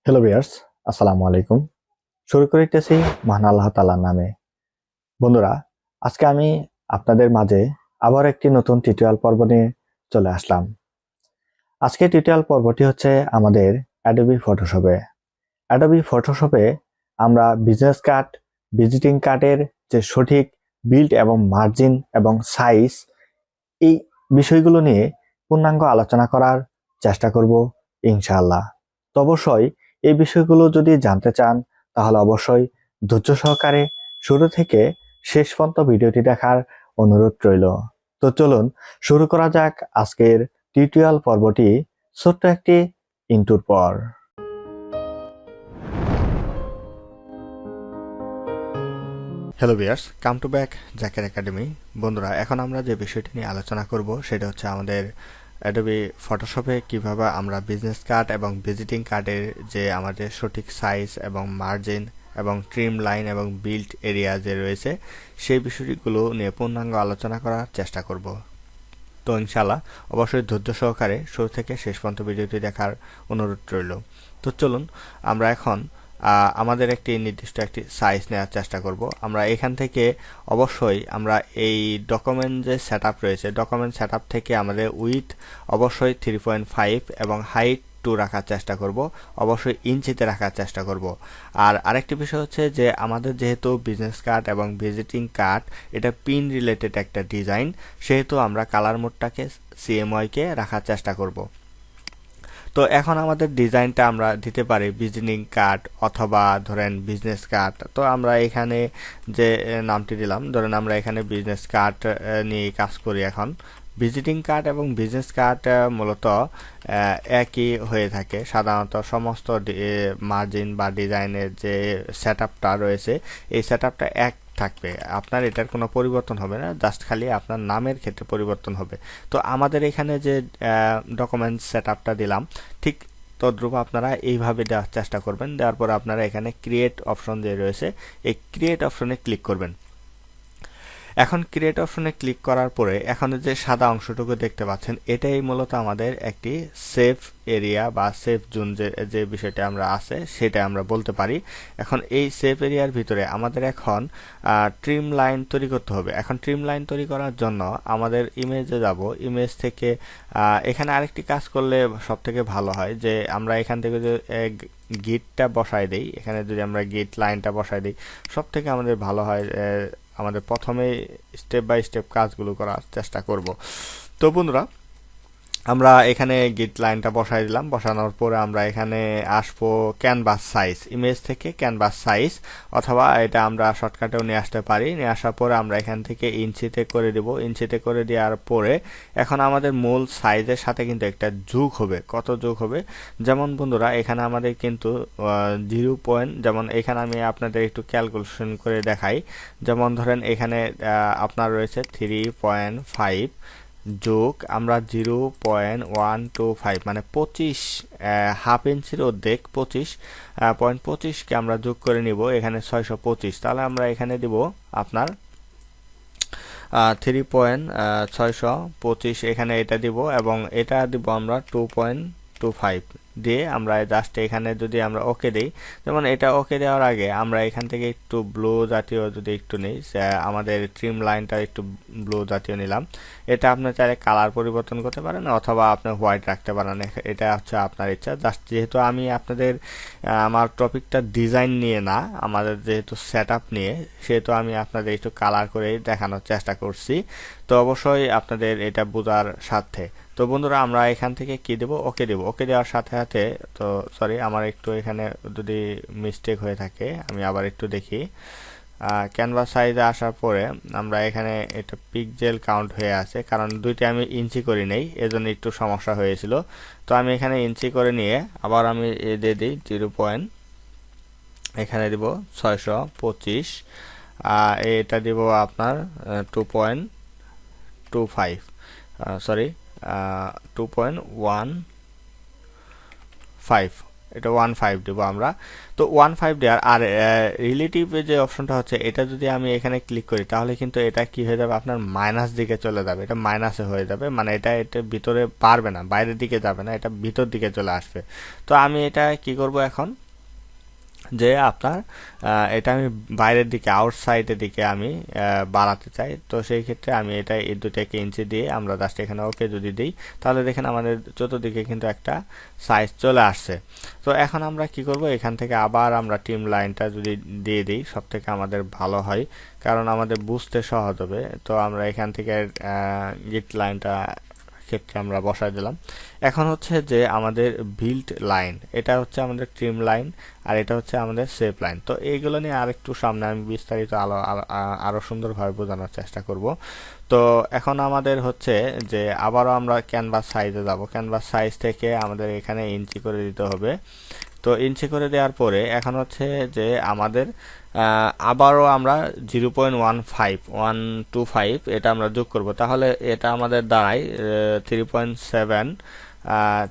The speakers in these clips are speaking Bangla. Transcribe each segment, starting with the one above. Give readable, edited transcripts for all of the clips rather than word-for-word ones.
হ্যালো ভিউয়ার্স, আসসালামু আলাইকুম। শুরু করিতেছি মহান আল্লাহ তাআলার নামে। বন্ধুরা, আজকে আমি আপনাদের মাঝে আবার একটি নতুন টিউটোরিয়াল পর্ব নিয়ে চলে আসলাম। আজকে টিউটোরিয়াল পর্বটি হচ্ছে আমাদের অ্যাডোবি ফটোশপে। অ্যাডোবি ফটোশপে আমরা বিজনেস কার্ড, ভিজিটিং কার্ডের যে সঠিক বিল্ড এবং মার্জিন এবং সাইজ এই বিষয়গুলো নিয়ে পূর্ণাঙ্গ আলোচনা করার চেষ্টা করব ইনশাআল্লাহ। তো অবশ্যই এই বিষয়গুলো যদি জানতে চান তাহলে অবশ্যই ধৈর্য সহকারে শুরু থেকে শেষ পর্যন্ত ভিডিওটি দেখার অনুরোধ রইল। তো চলুন শুরু করা যাক আজকের টিউটোরিয়াল পর্বটি ছোট্ট একটি ইন্ট্রোর পর। Hello viewers, come to back Zakir academy. বন্ধুরা, এখন আমরা যে বিষয়টি নিয়ে আলোচনা করব সেটা হচ্ছে আমাদের অ্যাডোবি ফটোশপে কিভাবে আমরা বিজনেস কার্ড এবং ভিজিটিং কার্ডের যে আমাদের সঠিক সাইজ এবং মার্জিন এবং ট্রিম লাইন এবং বিল্ড এরিয়া যে রয়েছে সেই বিষয়গুলো নিয়ে পূর্ণাঙ্গ আলোচনা করার চেষ্টা করব। তো ইনশাআল্লাহ অবশ্যই ধৈর্য সহকারে শুরু থেকে শেষ পর্যন্ত ভিডিওটি দেখার অনুরোধ রইল। তো চলুন আমরা এখন আমাদের একটি নির্দিষ্ট একটি সাইজ নেওয়ার চেষ্টা করব। আমরা এখান থেকে অবশ্যই আমরা এই ডকুমেন্ট যে সেটআপ রয়েছে, ডকুমেন্ট সেটআপ থেকে আমাদের উইথ অবশ্যই 3.5 এবং হাইট 2 রাখার চেষ্টা করব, অবশ্যই ইঞ্চিতে রাখার চেষ্টা করব। আর আরেকটি বিষয় হচ্ছে যে আমাদের যেহেতু বিজনেস কার্ড এবং ভিজিটিং কার্ড এটা পিন রিলেটেড একটা ডিজাইন, সেহেতু আমরা কালার মোডটাকে CMYK কে রাখার চেষ্টা করব। তো এখন আমাদের ডিজাইনটা আমরা দিতে পারি ভিজিটিং কার্ড অথবা ধরেন বিজনেস কার্ড। তো আমরা এখানে যে নামটি দিলাম, ধরেন আমরা এখানে বিজনেস কার্ড নিয়ে কাজ করি। এখন ভিজিটিং কার্ড এবং বিজনেস কার্ড মূলত একই হয়ে থাকে। সাধারণত সমস্ত মার্জিন বা ডিজাইনের যে সেটআপটা রয়েছে এই সেটআপটা এক থাকবে, আপনার এটার কোনো পরিবর্তন হবে না, জাস্ট খালি আপনার নামের ক্ষেত্রে পরিবর্তন হবে। তো আমাদের এখানে যে ডকুমেন্ট সেটআপটা দিলাম ঠিক তদ্রূপ আপনারা এইভাবে দেওয়ার চেষ্টা করবেন। দেওয়ার পর আপনারা এখানে ক্রিয়েট অপশন যে রয়েছে এই ক্রিয়েট অপশনে ক্লিক করবেন। এখন ক্রিয়েট অপশনে ক্লিক করার পরে এখন যে সাদা অংশটুকু দেখতে পাচ্ছেন এটাই মূলত আমাদের একটি সেফ এরিয়া বা সেফ জোন যে বিষয়টা আমরা আছে সেটা আমরা বলতে পারি। এখন এই সেফ এরিয়ার ভিতরে আমাদের এখন ট্রিম লাইন তৈরি করতে হবে। এখন ট্রিম লাইন তৈরি করার জন্য আমাদের ইমেজে যাব, ইমেজ থেকে এখানে আরেকটি কাজ করলে সব থেকে ভালো হয় যে আমরা এখান থেকে যে গিটটা বসাই দেই, এখানে যদি আমরা গিট লাইনটা বসাই দিই সব থেকে আমাদের ভালো হয়। আমাদের প্রথমে স্টেপ বাই স্টেপ কাজগুলো করার চেষ্টা করব। তো বন্ধুরা, আমরা এখানে গিট লাইনটা বসাই দিলাম। বসানোর পরে আমরা এখানে আসবো ক্যানভাস সাইজ, ইমেজ থেকে ক্যানভাস সাইজ, অথবা এটা আমরা শর্টকাটেও নিয়ে আসতে পারি। নিয়ে আসার পরে আমরা এখান থেকে ইঞ্চিতে করে দেব। ইঞ্চিতে করে দেওয়ার পরে এখন আমাদের মূল সাইজের সাথে কিন্তু একটা যোগ হবে। কত যোগ হবে? যেমন বন্ধুরা এখানে আমাদের কিন্তু 0. যেমন এখানে আমি আপনাদের একটু ক্যালকুলেশন করে দেখাই। যেমন ধরেন এখানে আপনার রয়েছে 3.5 যোগ আমরা 0.125 মানে 25, হাফ ইঞ্চির অর্ধেক 25.25 কে আমরা যোগ করে নিব এখানে 625। তাহলে আমরা এখানে দিব আপনার 3.625 এখানে এটা দিব এবং এটা দিব আমরা 2.25 দিয়ে আমরা জাস্ট এখানে যদি আমরা ওকে দেই, যেমন এটা ওকে দেওয়ার আগে আমরা এখান থেকে একটু ব্লু জাতীয় যদি একটু নেই, আমাদের ট্রিম লাইনটা একটু ব্লু জাতীয় নিলাম। এটা আপনি চাইলে কালার পরিবর্তন করতে পারেন অথবা আপনি হোয়াইট রাখতে পারেন, এটা হচ্ছে আপনার ইচ্ছা। জাস্ট যেহেতু আমি আপনাদের আমার টপিকটা ডিজাইন নিয়ে না, আমাদের যেহেতু সেটআপ নিয়ে, সেহেতু আমি আপনাদের একটু কালার করে দেখানোর চেষ্টা করছি। তো অবশ্যই আপনাদের এটা বোঝার স্বার্থে। তো বন্ধুরা আমরা এখান থেকে কি দেব? ওকে দেব। ওকে দেওয়ার সাথে সাথে, তো সরি আমার একটু এখানে যদি মিস্টেক হয়ে থাকে আমি আবার একটু দেখি। ক্যানভাস সাইজে আসার পরে আমরা এখানে এটা পিক্সেল কাউন্ট হয়ে আছে, কারণ দুইটা আমি ইঞ্চি করি নেই, এজন্য একটু সমস্যা হয়েছিল। তো আমি এখানে ইঞ্চি করে নিয়ে আবার আমি দিয়ে দিই 0. এখানে দিব 625, এটা দিব আপনার 2.25, সরি 2.15। এটা 15 দেবো আমরা। তো 15 দেওয়ার আর রিলেটিভ যে অপশনটা হচ্ছে এটা যদি আমি এখানে ক্লিক করি তাহলে কিন্তু এটা কি হয়ে যাবে, আপনার মাইনাস দিকে চলে যাবে, এটা মাইনাসে হয়ে যাবে, মানে এটা ভিতরে পারবে না, বাইরের দিকে যাবে না, এটা ভিতর দিকে চলে আসবে। তো আমি এটা কি করব এখন, যে আপনার এটা আমি বাইরের দিকে আউটসাইডের দিকে আমি বাড়াতে চাই। তো সেই ক্ষেত্রে আমি এটা এই দুটাকে ইঞ্চি দিয়ে আমরা জাস্ট এখানে ওকে যদি দিই তাহলে দেখেন আমাদের চতুর্দিকে কিন্তু একটা সাইজ চলে আসছে। তো এখন আমরা কি করব, এখান থেকে আবার আমরা ট্রিম লাইনটা যদি দিয়ে দিই সব থেকে আমাদের ভালো হয়, কারণ আমাদের বুঝতে সহজ হবে। তো আমরা এখান থেকে গিট লাইনটা ক্ষেত্রে আমরা বসাই দিলাম। এখন হচ্ছে যে আমাদের বিল্ড লাইন, এটা হচ্ছে আমাদের ট্রিম লাইন, আর এটা হচ্ছে আমাদের শেপ লাইন। তো এইগুলো নিয়ে আরেকটু সামনে আমি বিস্তারিত আরো সুন্দরভাবে বোঝানোর চেষ্টা করব। তো এখন আমাদের হচ্ছে যে আবারও আমরা ক্যানভাস সাইজে যাব, ক্যানভাস সাইজ থেকে আমাদের এখানে ইঞ্চি করে দিতে হবে। তো ইঞ্চি করে দেওয়ার পরে এখন হচ্ছে যে আমাদের আবারও আমরা 0.15 এটা আমরা যোগ করব, তাহলে এটা আমাদের দাঁড়ায় 3.7,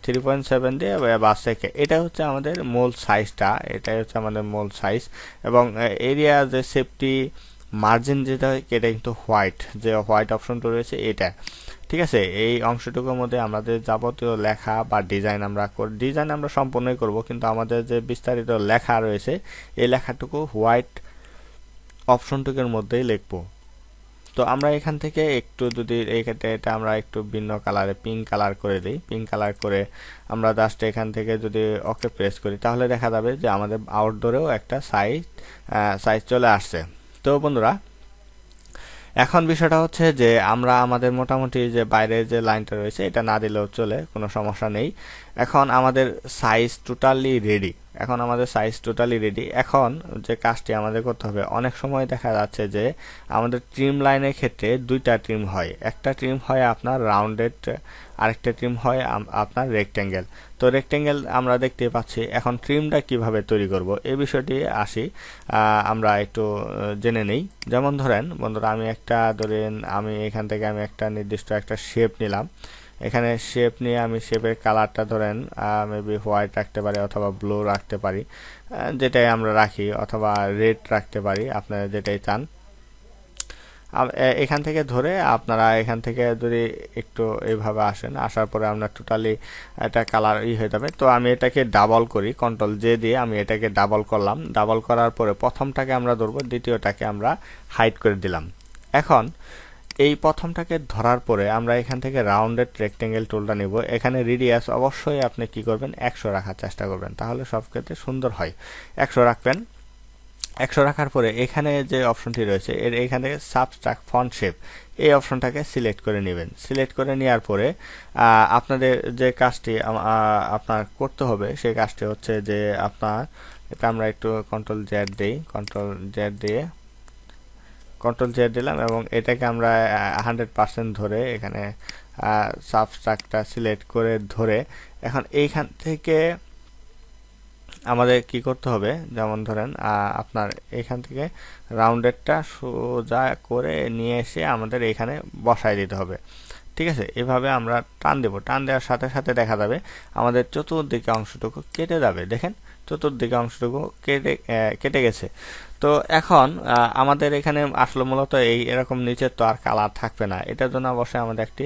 3.7 দিয়ে বাস থেকে। এটা হচ্ছে আমাদের মূল সাইজটা, এটাই হচ্ছে আমাদের মূল সাইজ। এবং এরিয়া যে সেফটি মার্জিন যেটা, এটা কিন্তু হোয়াইট, যে হোয়াইট অপশনটা রয়েছে এটা, ঠিক আছে। এই অংশটুকুর মধ্যে আমাদের যাবতীয় লেখা বা ডিজাইন আমরা সম্পূর্ণই করব, কিন্তু আমাদের যে বিস্তারিত লেখা রয়েছে এই লেখাটুকু হোয়াইট অপশনটুকুর মধ্যেই লিখবো। তো আমরা এখান থেকে একটু যদি এই ক্ষেত্রে এটা আমরা একটু ভিন্ন কালারে পিঙ্ক কালার করে দিই, পিঙ্ক কালার করে আমরা জাস্ট এখান থেকে যদি ওকে প্রেস করি তাহলে দেখা যাবে যে আমাদের আউটডোরেও একটা সাইজ চলে আসছে। তো বন্ধুরা, এখন বিষয়টা হচ্ছে যে আমরা আমাদের মোটামুটি যে বাইরের যে লাইনটা রয়েছে এটা না দিলেও চলে, কোনো সমস্যা নেই। এখন আমাদের সাইজ টোটালি রেডি, এখন যে কাজটি আমাদের করতে হবে, অনেক সময় দেখা যাচ্ছে যে আমাদের ট্রিম লাইনের ক্ষেত্রে দুইটা ট্রিম হয়, একটা ট্রিম হয় আপনার রাউন্ডেড, আরেকটা ট্রিম হয় আপনার রেক্টেঙ্গেল। তো রেক্টেঙ্গেল আমরা দেখতে পাচ্ছি, এখন ট্রিমটা কিভাবে তৈরি করব এই বিষয়টি আসি আমরা একটু জেনে নেই। যেমন ধরেন বন্ধুরা, আমি এখান থেকে আমি একটা নির্দিষ্ট একটা শেপ নিলাম, এখানে শেপ নিয়ে আমি শেপের কালারটা ধরেন মেবি হোয়াইট রাখতে পারি অথবা ব্লু রাখতে পারি, যেটাই আমরা রাখি, অথবা রেড রাখতে পারি, আপনারা যেটাই চান। এখান থেকে ধরে আপনারা এখান থেকে যদি একটু এইভাবে আসার পরে আপনার টোটালি এটা কালার হয়ে যাবে। তো আমি এটাকে ডাবল করি, কন্ট্রোল জে দিয়ে আমি এটাকে ডাবল করলাম, ডাবল করার পরে প্রথমটাকে আমরা ধরবো, দ্বিতীয়টাকে আমরা হাইড করে দিলাম। এখন এই প্রথমটাকে ধরার পরে আমরা এখান থেকে রাউন্ডেড রেক্টেঙ্গেল টুলটা নিব, এখানে রেডিয়াস অবশ্যই আপনি কি করবেন 100 রাখার চেষ্টা করবেন, তাহলে সব ক্ষেত্রে সুন্দর হয়। 100 রাখবেন, 100 রাখার পরে এখানে যে অপশনটি রয়েছে এখান থেকে সাবট্রাক্ট ফন্ট শেপ, এই অপশনটাকে সিলেক্ট করে নেবেন। সিলেক্ট করে নেওয়ার পরে আপনাদের যে কাজটি আপনার করতে হবে সেই কাজটি হচ্ছে যে আপনার এটা আমরা একটু কন্ট্রোল জেড দিলাম এবং এটাকে আমরা 100% ধরে এখানে সাবট্রাক্টটা সিলেক্ট করে ধরে এখন এইখান থেকে আমাদের কি করতে হবে, যেমন ধরেন আপনার এখান থেকে রাউন্ডেডটা সোজা করে নিয়ে এসে আমাদের এখানে বসায় দিতে হবে, ঠিক আছে। এভাবে আমরা টান দেব, টান দেওয়ার সাথে সাথে দেখা যাবে আমাদের চতুর্দিকে অংশটুকু কেটে যাবে, দেখেন চতুর্দিকে অংশটুকু কেটে গেছে। তো এখন আমাদের এখানে আসলে মূলত এরকম নিচের তো আর কালার থাকবে না, এটার জন্য অবশ্যই আমাদের একটি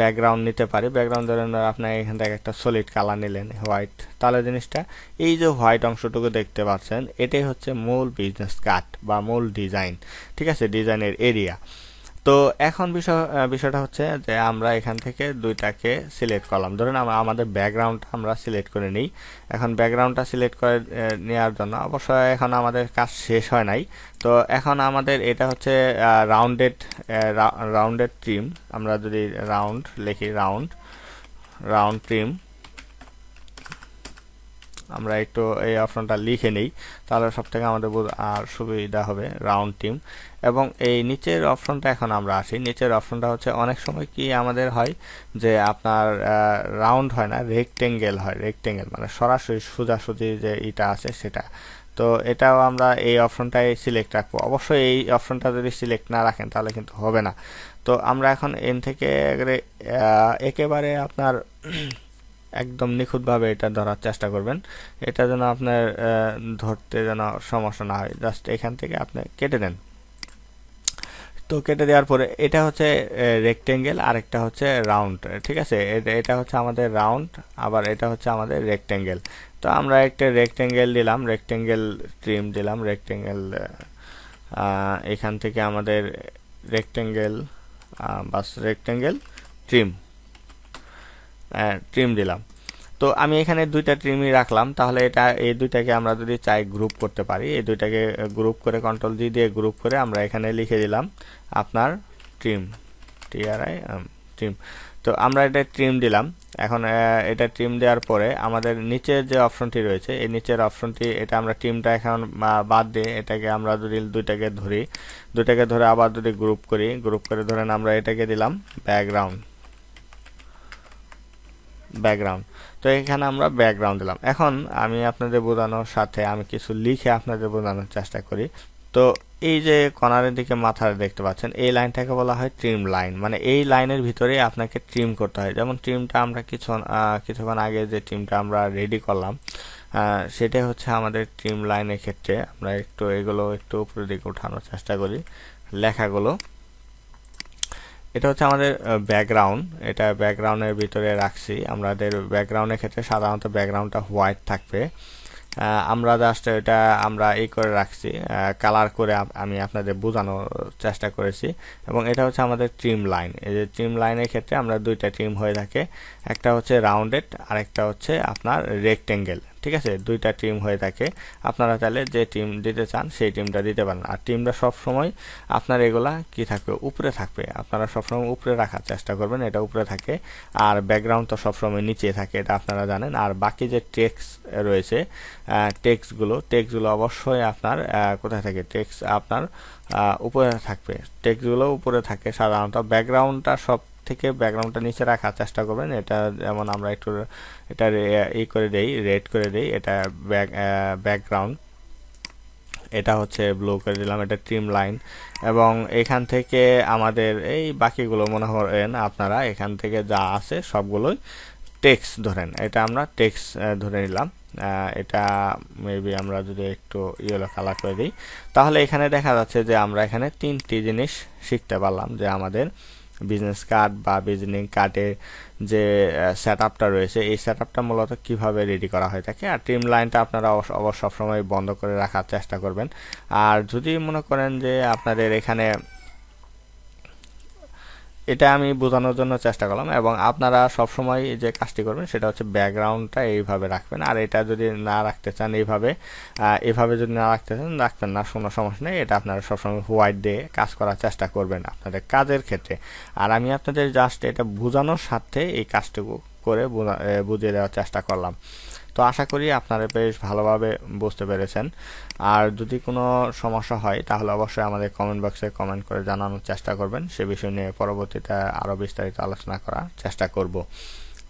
ব্যাকগ্রাউন্ড নিতে পারি। ব্যাকগ্রাউন্ড ধরেন আপনার এখান থেকে একটা সলিড কালার নিলেন হোয়াইট, তাহলে জিনিসটা এই যে হোয়াইট অংশটুকু দেখতে পাচ্ছেন এটাই হচ্ছে মূল বিজনেস কার্ড বা মূল ডিজাইন, ঠিক আছে, ডিজাইনের এরিয়া। তো এখন বিষয়টা হচ্ছে যে আমরা এখান থেকে দুইটাকে সিলেক্ট করলাম, ধরেন আমাদের ব্যাকগ্রাউন্ড আমরা সিলেক্ট করে নিই। এখন ব্যাকগ্রাউন্ডটা সিলেক্ট করে নেওয়ার জন্য অবশ্যই এখন আমাদের কাজ শেষ হয় নাই। তো এখন আমাদের এটা হচ্ছে রাউন্ডেড ট্রিম, আমরা যদি রাউন্ড লিখি, রাউন্ড ট্রিম, আমরা একটু এই অপশনটা লিখে নেই তাহলে সব থেকে আমাদের আর সুবিধা হবে, রাউন্ড টিম। এবং এই নিচের অপশনটা এখন আমরা আসি, নিচের অপশনটা হচ্ছে অনেক সময় কি আমাদের হয় যে আপনার রাউন্ড হয় না, রেক্টেঙ্গেল হয়, রেক্টেঙ্গেল মানে সরাসরি সোজাসুজি যে এটা আছে সেটা। তো এটাও আমরা এই অপশনটাই সিলেক্ট রাখবো, অবশ্যই এই অপশনটা যদি সিলেক্ট না রাখেন তাহলে কিন্তু হবে না। তো আমরা এখন এন থেকে একেবারে আপনার একদম নিখুঁতভাবে এটা ধরার চেষ্টা করবেন, এটা যেন আপনার ধরতে যেন সমস্যা না হয়। জাস্ট এখান থেকে আপনি কেটে দেন। তো কেটে দেওয়ার পরে এটা হচ্ছে রেক্টেঙ্গেল, আর একটা হচ্ছে রাউন্ড, ঠিক আছে। এটা হচ্ছে আমাদের রাউন্ড, আবার এটা হচ্ছে আমাদের রেক্টেঙ্গেল। তো আমরা একটা রেক্টেঙ্গেল দিলাম, রেক্টেঙ্গেল ট্রিম দিলাম, রেক্টেঙ্গেল এখান থেকে আমাদের রেক্টেঙ্গেল বাস রেক্টেঙ্গেল ট্রিম ট্রিম দিলাম। তো আমি এখানে দুইটা ট্রিমই রাখলাম, তাহলে এটা এই দুইটাকে আমরা যদি চাই গ্রুপ করতে পারি, এই দুইটাকে গ্রুপ করে কন্ট্রোল জি দিয়ে গ্রুপ করে আমরা এখানে লিখে দিলাম আপনার ট্রিম, টিআরআই ট্রিম। তো আমরা এটা ট্রিম দিলাম। এখন এটা ট্রিম দেওয়ার পরে আমাদের নিচের যে অপশনটি রয়েছে, এই নিচের অপশনটি, এটা আমরা ট্রিমটা এখন বাদ দিয়ে এটাকে আমরা যদি দুইটাকে ধরি, দুইটাকে ধরে আবার যদি গ্রুপ করি, গ্রুপ করে ধরেন আমরা এটাকে দিলাম ব্যাকগ্রাউন্ড, ব্যাকগ্রাউন্ড। তো এখানে আমরা ব্যাকগ্রাউন্ড দিলাম। এখন আমি আপনাদের বোঝানোর সাথে আমি কিছু লিখে আপনাদের বোঝানোর চেষ্টা করি। তো এই যে কর্নারের দিকে মাথা দেখতে পাচ্ছেন, এই লাইনটাকে বলা হয় ট্রিম লাইন, মানে এই লাইনের ভিতরে আপনাকে ট্রিম করতে হয়। যেমন ট্রিমটা আমরা কিছুক্ষণ আগে যে ট্রিমটা আমরা রেডি করলাম, সেটাই হচ্ছে আমাদের ট্রিম লাইনের ক্ষেত্রে। আমরা একটু এগুলো একটু উপরের দিকে উঠানোর চেষ্টা করি, লেখাগুলো। এটা হচ্ছে আমাদের ব্যাকগ্রাউন্ড, এটা ব্যাকগ্রাউন্ডের ভিতরে রাখছি। আমাদের ব্যাকগ্রাউন্ডের ক্ষেত্রে সাধারণত ব্যাকগ্রাউন্ডটা হোয়াইট থাকবে। আমরা জাস্ট এটা আমরা এই করে রাখছি, কালার করে আমি আপনাদের বোঝানোর চেষ্টা করেছি। এবং এটা হচ্ছে আমাদের ট্রিম লাইন। এই যে ট্রিম লাইনের ক্ষেত্রে আমরা দুইটা ট্রিম হয়ে থাকে, একটা হচ্ছে রাউন্ডেড আর একটা হচ্ছে আপনার রেক্টেঙ্গেল, ঠিক আছে। দুইটা ট্রিম হয়ে থাকে। আপনারা চাইলে যে ট্রিম দিতে চান সেই ট্রিমটা দিতে পারেন। আর ট্রিমটা সবসময় আপনার এগুলা কি থাকবে, উপরে থাকবে। আপনারা সবসময় উপরে রাখার চেষ্টা করবেন, এটা উপরে থাকে। আর ব্যাকগ্রাউন্ড তো সবসময় নিচে থাকে, এটা আপনারা জানেন। আর বাকি যে টেক্সট রয়েছে, টেক্সটগুলো অবশ্যই আপনার কোথায় থাকে, টেক্সট আপনার উপরে থাকবে। টেক্সটগুলো উপরে থাকে সাধারণত। ব্যাকগ্রাউন্ডটা সব থেকে ব্যাকগ্রাউন্ডটা নিচে রাখার চেষ্টা করবেন। এটা যেমন আমরা একটু এটা ই করে দেই, রেড করে দেই, এটা ব্যাকগ্রাউন্ড। এটা হচ্ছে ব্লু করে দিলাম, এটা ট্রিম লাইন। এবং এখান থেকে আমাদের এই বাকিগুলো মনে করেন আপনারা এখান থেকে যা আছে সবগুলোই টেক্সট ধরেন, এটা আমরা টেক্সট ধরে নিলাম। এটা মেবি আমরা যদি একটু ইয়েলো কালার করে দিই, তাহলে এখানে দেখা যাচ্ছে যে আমরা এখানে তিনটি জিনিস শিখতে পারলাম। যে আমাদের বিজনেস কার্ড বা ভিজিটিং কার্ডের যে সেটআপটা রয়েছে, এই সেটআপটা মূলত কিভাবে রেডি করা হয়ে থাকে। আর ট্রিম লাইনটা আপনারা অবশ্য সবসময় বন্ধ করে রাখার চেষ্টা করবেন। আর যদি মনে করেন যে আপনাদের এখানে, এটা আমি বোঝানোর জন্য চেষ্টা করলাম। এবং আপনারা সবসময় যে কাজটি করবেন সেটা হচ্ছে ব্যাকগ্রাউন্ডটা এইভাবে রাখবেন। আর এটা যদি না রাখতে চান এইভাবে, এভাবে যদি না রাখতে চান রাখবেন না, কোনো সমস্যা নেই। এটা আপনারা সবসময় হোয়াইট দিয়ে কাজ করার চেষ্টা করবেন আপনাদের কাজের ক্ষেত্রে। আর আমি আপনাদের জাস্ট এটা বোঝানোর সাথে এই কাজটুকু করে বুঝিয়ে দেওয়ার চেষ্টা করলাম। তো আশা করি আপনারা বেশ ভালোভাবে বুঝতে পেরেছেন। আর যদি কোনো সমস্যা হয় তাহলে অবশ্যই আমাদের কমেন্ট বক্সে কমেন্ট করে জানানোর চেষ্টা করবেন। সে বিষয় নিয়ে পরবর্তীতে আরও বিস্তারিত আলোচনা করার চেষ্টা করব।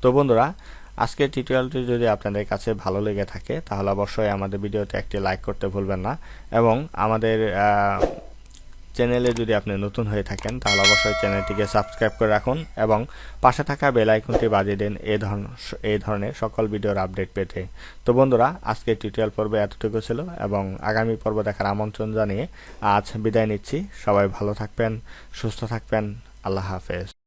তো বন্ধুরা, আজকের টিউটোরিয়ালটি যদি আপনাদের কাছে ভালো লেগে থাকে তাহলে অবশ্যই আমাদের ভিডিওতে একটি লাইক করতে ভুলবেন না। এবং আমাদের চ্যানেলে যদি আপনি নতুন হয়ে থাকেন তাহলে অবশ্যই চ্যানেলটিকে সাবস্ক্রাইব করে রাখুন এবং পাশে থাকা বেল আইকনটি বাজিয়ে দিন এই ধরনের সকল ভিডিওর আপডেট পেতে। তো বন্ধুরা, আজকের টিউটোরিয়াল পর্বে এতটুকু ছিল এবং আগামী পর্ব দেখার আমন্ত্রণ জানিয়ে আজ বিদায় নিচ্ছি। সবাই ভালো থাকবেন, সুস্থ থাকবেন। আল্লাহ হাফেজ।